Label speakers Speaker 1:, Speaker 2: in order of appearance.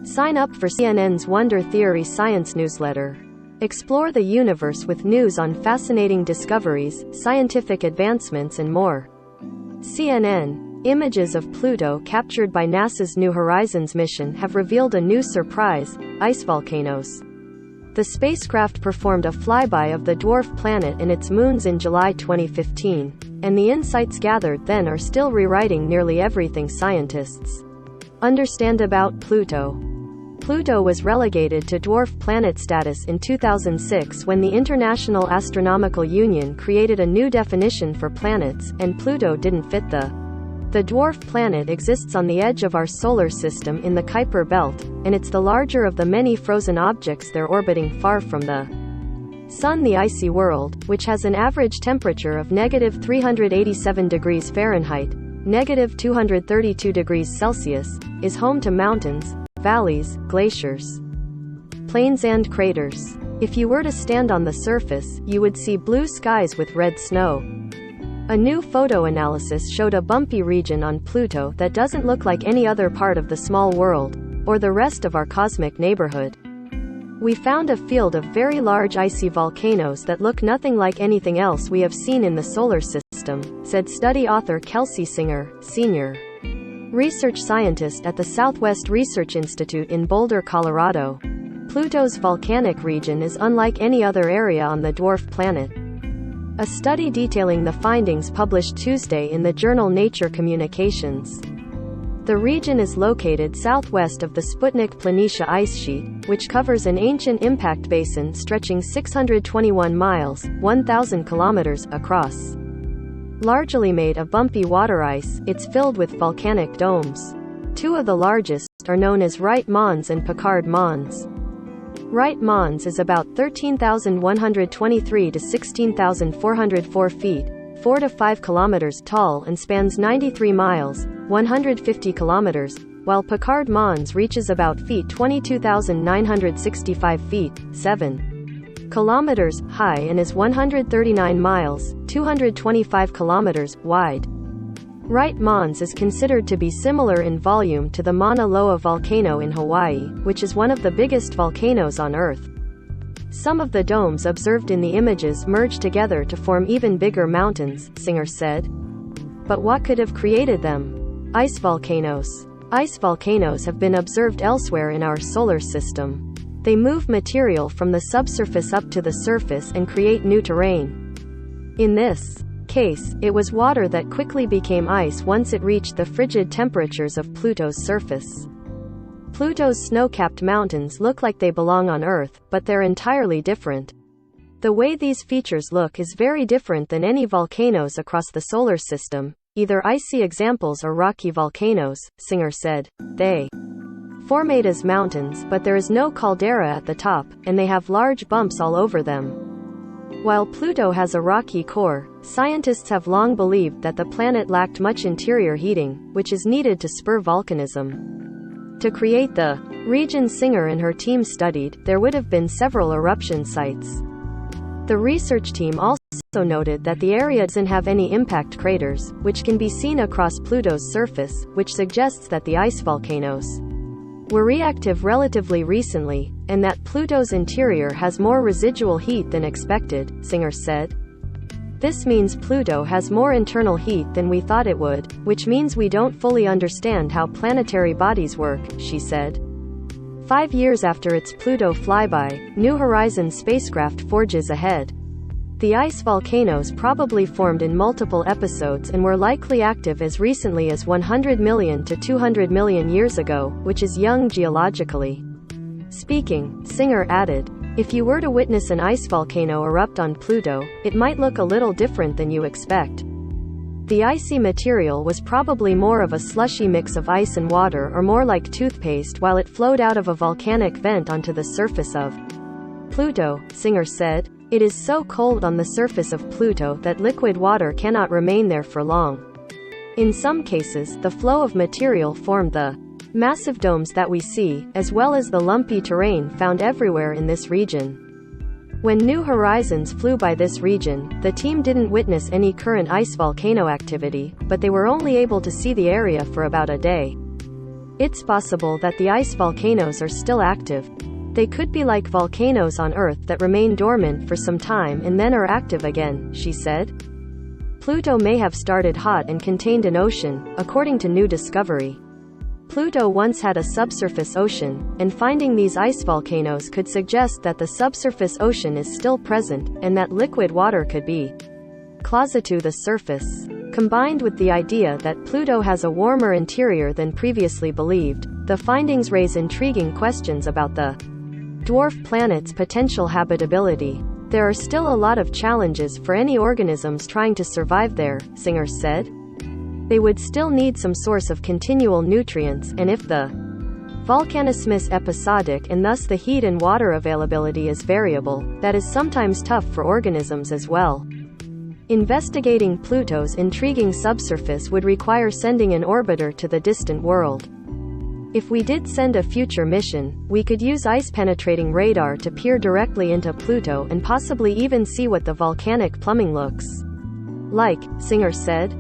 Speaker 1: Sign up for CNN's Wonder Theory Science newsletter. Explore the universe with news on fascinating discoveries, scientific advancements and more. CNN. Images of Pluto captured by NASA's New Horizons mission have revealed a new surprise: ice volcanoes. The spacecraft performed a flyby of the dwarf planet and its moons in July 2015, and the insights gathered then are still rewriting nearly everything scientists understand about Pluto. Pluto was relegated to dwarf planet status in 2006 when the International Astronomical Union created a new definition for planets, and Pluto didn't fit the dwarf planet exists on the edge of our solar system in the Kuiper belt, and it's the larger of the many frozen objects there orbiting far from the Sun. The icy world, which has an average temperature of -387 degrees Fahrenheit, -232 degrees Celsius, is home to mountains, valleys, glaciers, plains and craters. If you were to stand on the surface, you would see blue skies with red snow. A new photo analysis showed a bumpy region on Pluto that doesn't look like any other part of the small world, or the rest of our cosmic neighborhood. We found a field of very large icy volcanoes that look nothing like anything else we have seen in the solar system, said study author Kelsey Singer, Sr., research scientist at the Southwest Research Institute in Boulder, Colorado. Pluto's volcanic region is unlike any other area on the dwarf planet. A study detailing the findings published Tuesday in the journal Nature Communications. The region is located southwest of the Sputnik-Planitia ice sheet, which covers an ancient impact basin stretching 621 miles, 1,000 kilometers, across. Largely made of bumpy water ice, it's filled with volcanic domes. Two of the largest are known as Wright Mons and Picard Mons. Wright Mons is about 13,123 to 16,404 feet, 4 to 5 kilometers tall and spans 93 miles, 150 kilometers, while Picard Mons reaches about feet 22,965 feet, 7 kilometers, high and is 139 miles, 225 kilometers, wide. Wright Mons is considered to be similar in volume to the Mauna Loa volcano in Hawaii, which is one of the biggest volcanoes on Earth. Some of the domes observed in the images merge together to form even bigger mountains, Singer said. But what could have created them? Ice volcanoes. Ice volcanoes have been observed elsewhere in our solar system. They move material from the subsurface up to the surface and create new terrain. In this case, it was water that quickly became ice once it reached the frigid temperatures of Pluto's surface. Pluto's snow-capped mountains look like they belong on Earth, but they're entirely different. The way these features look is very different than any volcanoes across the solar system, either icy examples or rocky volcanoes, Singer said. They form as mountains, but there is no caldera at the top, and they have large bumps all over them. While Pluto has a rocky core, scientists have long believed that the planet lacked much interior heating, which is needed to spur volcanism. To create the region Singer and her team studied, there would have been several eruption sites. The research team also noted that the area doesn't have any impact craters, which can be seen across Pluto's surface, which suggests that the ice volcanoes were reactive relatively recently, and that Pluto's interior has more residual heat than expected, Singer said. This means Pluto has more internal heat than we thought it would, which means we don't fully understand how planetary bodies work, she said. 5 years after its Pluto flyby, New Horizons spacecraft forges ahead. The ice volcanoes probably formed in multiple episodes and were likely active as recently as 100 million to 200 million years ago, which is young geologically speaking, Singer added. If you were to witness an ice volcano erupt on Pluto, it might look a little different than you expect. The icy material was probably more of a slushy mix of ice and water, or more like toothpaste, while it flowed out of a volcanic vent onto the surface of Pluto, Singer said. It is so cold on the surface of Pluto that liquid water cannot remain there for long. In some cases, the flow of material formed the massive domes that we see, as well as the lumpy terrain found everywhere in this region. When New Horizons flew by this region, the team didn't witness any current ice volcano activity, but they were only able to see the area for about a day. It's possible that the ice volcanoes are still active. They could be like volcanoes on Earth that remain dormant for some time and then are active again, she said. Pluto may have started hot and contained an ocean, according to new discovery. Pluto once had a subsurface ocean, and finding these ice volcanoes could suggest that the subsurface ocean is still present, and that liquid water could be closer to the surface. Combined with the idea that Pluto has a warmer interior than previously believed, the findings raise intriguing questions about the dwarf planet's potential habitability. There are still a lot of challenges for any organisms trying to survive there, Singer said. They would still need some source of continual nutrients, and if the volcanism is episodic and thus the heat and water availability is variable, that is sometimes tough for organisms as well. Investigating Pluto's intriguing subsurface would require sending an orbiter to the distant world. If we did send a future mission, we could use ice-penetrating radar to peer directly into Pluto and possibly even see what the volcanic plumbing looks like, Singer said.